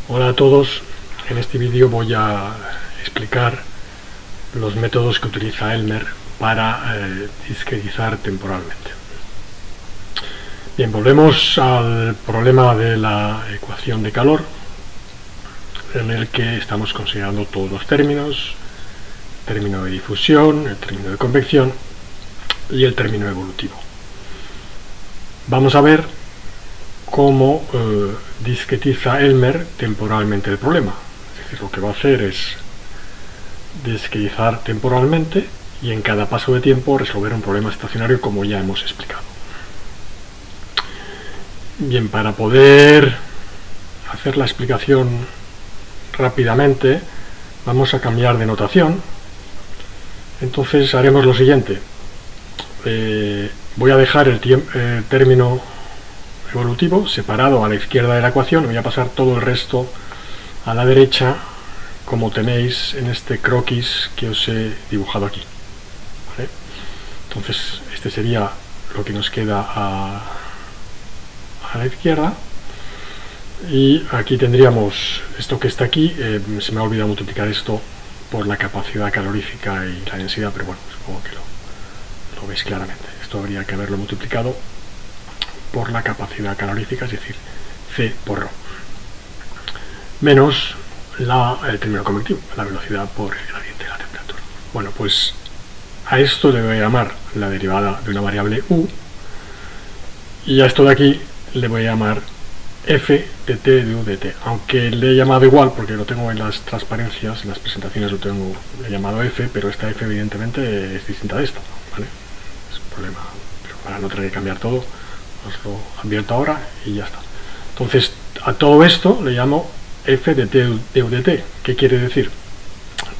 Hola a todos, en este vídeo voy a explicar los métodos que utiliza Elmer para discretizar temporalmente. Bien, volvemos al problema de la ecuación de calor, en el que estamos considerando todos los términos: el término de difusión, el término de convección y el término evolutivo. Vamos a ver cómo discretiza Elmer temporalmente el problema. Es decir, lo que va a hacer es discretizar temporalmente y en cada paso de tiempo resolver un problema estacionario, como ya hemos explicado. Bien, para poder hacer la explicación rápidamente vamos a cambiar de notación. Entonces haremos lo siguiente: voy a dejar el término evolutivo separado a la izquierda de la ecuación y voy a pasar todo el resto a la derecha, como tenéis en este croquis que os he dibujado aquí, ¿vale? Entonces este sería lo que nos queda a la izquierda, y aquí tendríamos esto que está aquí. Se me ha olvidado multiplicar esto por la capacidad calorífica y la densidad, pero bueno, supongo que lo veis claramente. Esto habría que haberlo multiplicado por la capacidad calorífica, es decir, C por ρ, menos el término convectivo, la velocidad por el gradiente de la temperatura. Bueno, pues a esto le voy a llamar la derivada de una variable u, y a esto de aquí le voy a llamar f de t de u de t, aunque le he llamado igual porque lo tengo en las transparencias, en las presentaciones le he llamado f, pero esta f evidentemente es distinta de esta, ¿vale? Es un problema, pero para no tener que cambiar todo os lo advierto ahora y ya está. Entonces a todo esto le llamo f de t de u de t. ¿Qué quiere decir?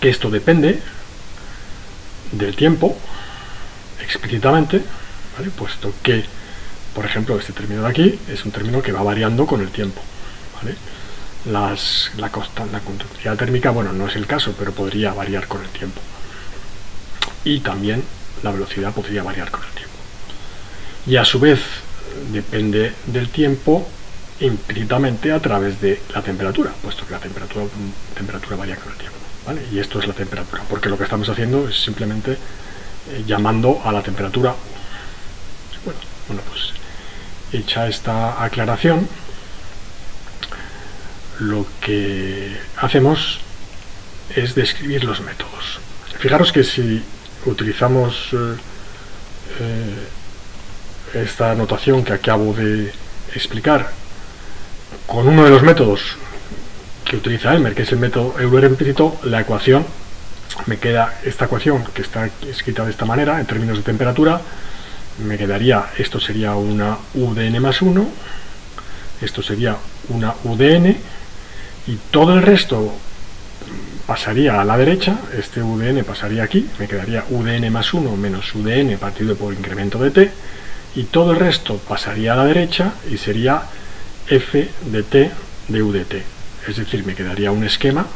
Que esto depende del tiempo explícitamente, ¿vale? Puesto que, por ejemplo, este término de aquí es un término que va variando con el tiempo, ¿vale? La conductividad térmica, bueno, no es el caso, pero podría variar con el tiempo, y también la velocidad podría variar con el tiempo, y a su vez depende del tiempo implícitamente a través de la temperatura, puesto que la temperatura varía con el tiempo, ¿vale? Y esto es la temperatura, porque lo que estamos haciendo es simplemente llamando a la temperatura. Bueno, pues hecha esta aclaración, lo que hacemos es describir los métodos. Fijaros que si utilizamos esta notación que acabo de explicar con uno de los métodos que utiliza Elmer, que es el método Euler implícito, la ecuación me queda, esta ecuación que está escrita de esta manera en términos de temperatura, me quedaría, esto sería una u de n más 1, esto sería una u de n, y todo el resto pasaría a la derecha. Este u de n pasaría aquí, me quedaría u de n más 1 menos u de n partido por incremento de t, y todo el resto pasaría a la derecha y sería f de t de u de t. Es decir, me quedaría un esquema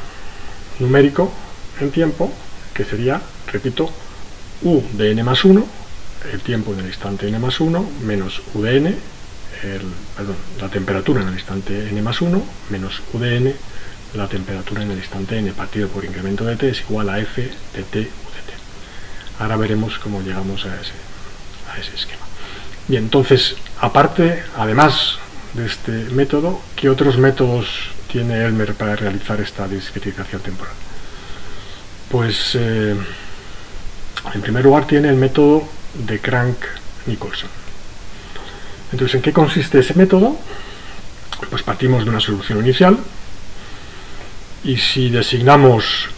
numérico en tiempo que sería, repito, u de n más 1, el tiempo en el instante n más 1, menos u de n, la temperatura en el instante n más 1, menos u de n, la temperatura en el instante n partido por incremento de t, es igual a f de t u de t. Ahora veremos cómo llegamos a ese esquema. Bien, entonces, además de este método, ¿qué otros métodos tiene Elmer para realizar esta discretización temporal? Pues en primer lugar tiene el método de Crank-Nicolson. Entonces, ¿en qué consiste ese método? Pues partimos de una solución inicial, y si designamos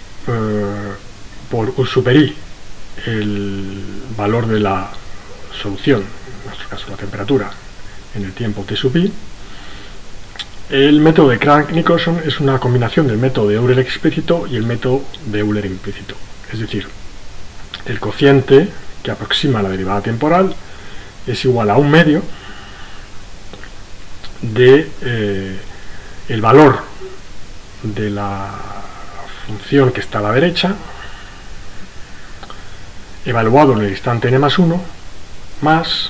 por u super i el valor de la solución, en nuestro caso la temperatura, en el tiempo t sub i, el método de Crank-Nicolson es una combinación del método de Euler explícito y el método de Euler implícito. Es decir, el cociente que aproxima la derivada temporal es igual a un medio de el valor de la función que está a la derecha, evaluado en el instante n más 1, más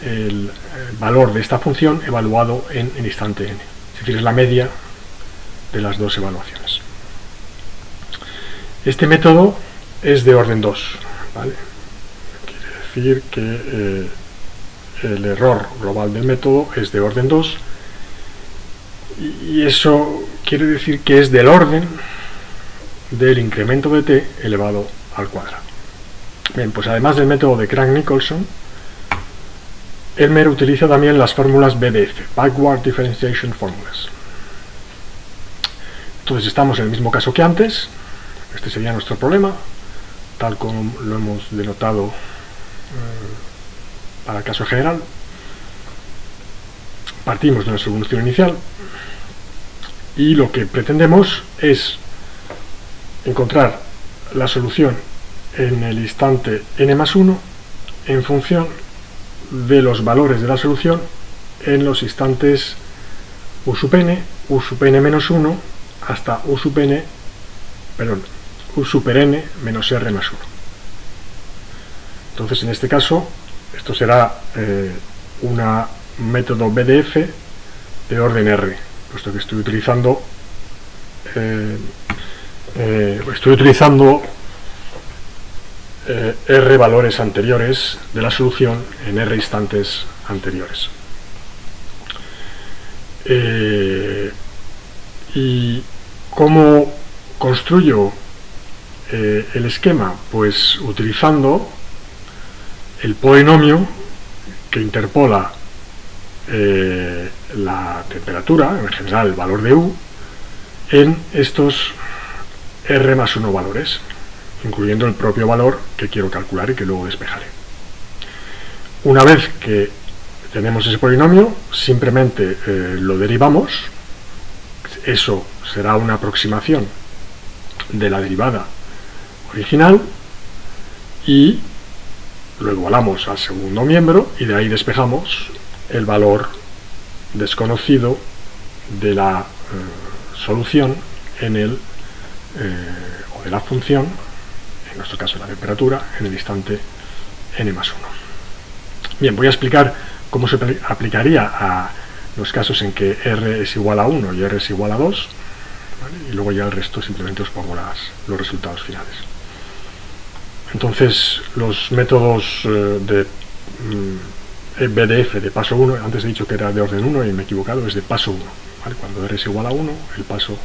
el valor de esta función evaluado en el instante n. Es decir, es la media de las dos evaluaciones. Este método es de orden 2, ¿vale? Quiere decir que el error global del método es de orden 2, y eso quiere decir que es del orden del incremento de t elevado al cuadrado. Bien, pues además del método de Crank-Nicolson, Elmer utiliza también las fórmulas BDF, Backward Differentiation Formulas. Entonces estamos en el mismo caso que antes. Este sería nuestro problema, tal como lo hemos denotado para el caso general. Partimos de nuestra solución inicial y lo que pretendemos es encontrar la solución en el instante n más 1 en función de los valores de la solución en los instantes u sub n menos 1 hasta u super n menos r más 1. Entonces, en este caso, esto será un método BDF de orden R, puesto que estoy utilizando R valores anteriores de la solución en R instantes anteriores. ¿Y cómo construyo el esquema? Pues utilizando el polinomio que interpola la temperatura, en general el valor de U, en estos R más 1 valores, incluyendo el propio valor que quiero calcular y que luego despejaré. Una vez que tenemos ese polinomio, simplemente lo derivamos. Eso será una aproximación de la derivada original y lo igualamos al segundo miembro y de ahí despejamos el valor desconocido de la solución en el o de la función, en nuestro caso la temperatura, en el instante n más 1. Bien, voy a explicar cómo se aplicaría a los casos en que r es igual a 1 y r es igual a 2, ¿vale? Y luego ya el resto simplemente os pongo los resultados finales. Entonces, los métodos de BDF de paso 1, antes he dicho que era de orden 1 y me he equivocado, es de paso 1, ¿vale? Cuando r es igual a 1, el paso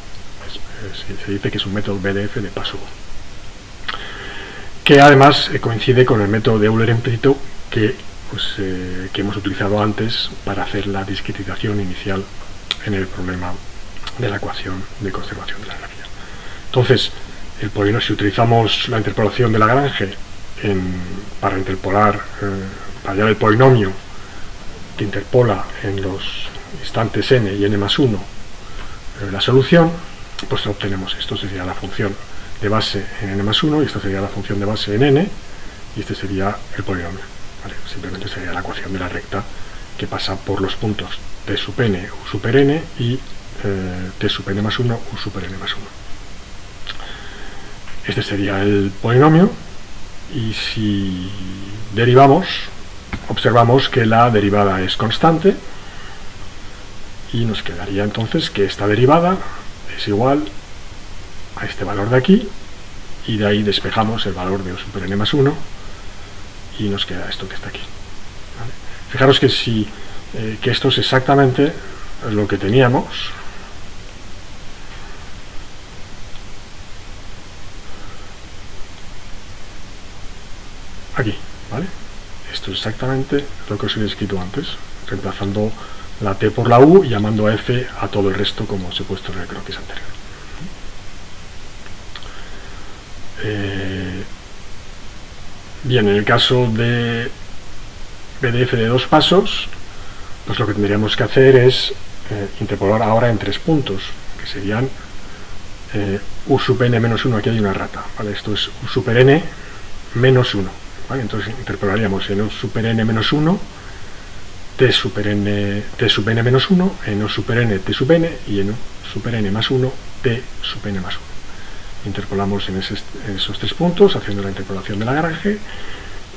se dice que es un método BDF de paso 1, que además coincide con el método de Euler implícito que hemos utilizado antes para hacer la discretización inicial en el problema de la ecuación de conservación de la energía. Entonces, el polinomio, si utilizamos la interpolación de Lagrange para hallar el polinomio que interpola en los instantes n y n más 1 la solución, pues obtenemos esto. Sería la función de base en n más 1 y esta sería la función de base en n y este sería el polinomio, ¿vale? Simplemente sería la ecuación de la recta que pasa por los puntos t sub n u super n y t sub n más 1 u super n más 1. Este sería el polinomio y si derivamos, observamos que la derivada es constante y nos quedaría entonces que esta derivada es igual a este valor de aquí y de ahí despejamos el valor de u super n más 1 y nos queda esto que está aquí, ¿vale? Fijaros que que esto es exactamente lo que teníamos aquí, ¿vale? Esto es exactamente lo que os he descrito antes, reemplazando la t por la u y llamando a f a todo el resto como os he puesto en el croquis anterior. Bien, en el caso de BDF de dos pasos, pues lo que tendríamos que hacer es interpolar ahora en 3 puntos, que serían u sub n menos 1, aquí hay una rata, ¿vale? Esto es u super n menos 1, ¿vale? Entonces interpolaríamos en u super n menos 1 t super n menos 1, en u super n t sub n y en u super n más 1 t sub n más 1. Interpolamos en esos 3 puntos haciendo la interpolación de Lagrange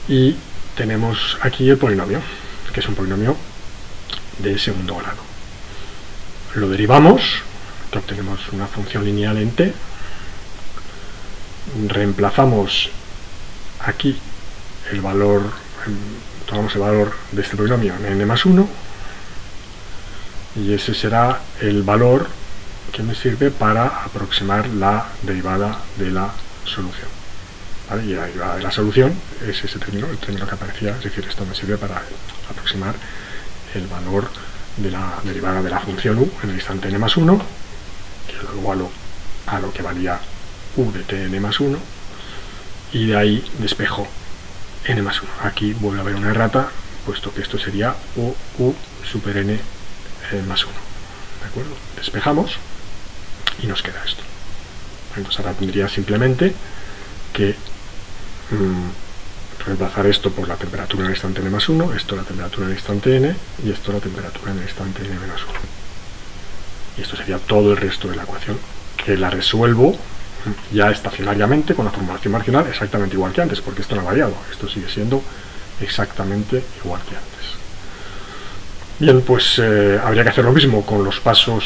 y tenemos aquí el polinomio, que es un polinomio de segundo grado. Lo derivamos que obtenemos una función lineal en t. Reemplazamos aquí el valor, tomamos el valor de este polinomio en n más 1, y ese será el valor que me sirve para aproximar la derivada de la solución. ¿Vale? Y la derivada de la solución es ese término, el término que aparecía, es decir, esto me sirve para aproximar el valor de la derivada de la función u en el instante n más 1, que lo igualo a lo que valía u de t n más 1, y de ahí despejo n más 1. Aquí vuelve a haber una errata, puesto que esto sería u super n más 1. ¿De acuerdo? Despejamos y nos queda esto. Entonces ahora tendría simplemente que reemplazar esto por la temperatura en el instante n más 1, esto la temperatura en el instante n, y esto la temperatura en el instante n menos 1. Y esto sería todo el resto de la ecuación, que la resuelvo ya estacionariamente con la formulación marginal exactamente igual que antes, porque esto no ha variado, esto sigue siendo exactamente igual que antes. Bien, pues habría que hacer lo mismo con los pasos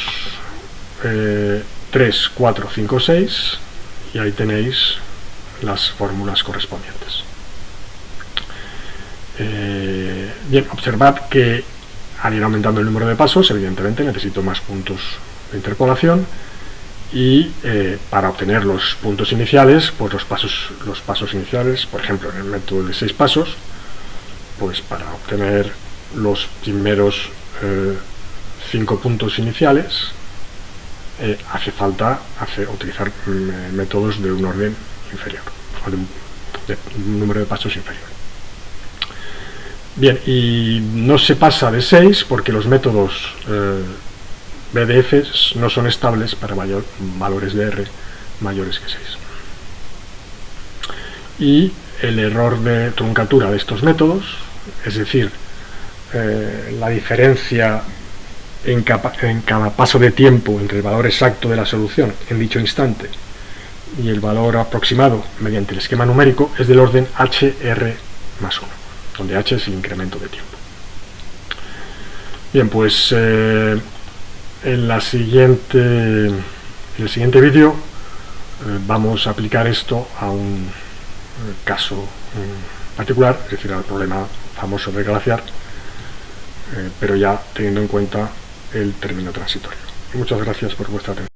3, 4, 5, 6, y ahí tenéis las fórmulas correspondientes. Bien, observad que al ir aumentando el número de pasos, evidentemente necesito más puntos de interpolación, y para obtener los puntos iniciales, pues los pasos iniciales, por ejemplo, en el método de 6 pasos, pues para obtener los primeros 5 puntos iniciales, hace falta utilizar métodos de un orden inferior, o de un número de pasos inferior. Bien, y no se pasa de 6 porque los métodos BDF no son estables para valores de R mayores que 6. Y el error de truncatura de estos métodos, es decir, la diferencia en cada paso de tiempo entre el valor exacto de la solución en dicho instante y el valor aproximado mediante el esquema numérico, es del orden HR más 1, donde H es el incremento de tiempo. Bien, pues en el siguiente vídeo vamos a aplicar esto a un caso particular, es decir, al problema famoso del glaciar, pero ya teniendo en cuenta el término transitorio. Muchas gracias por vuestra atención.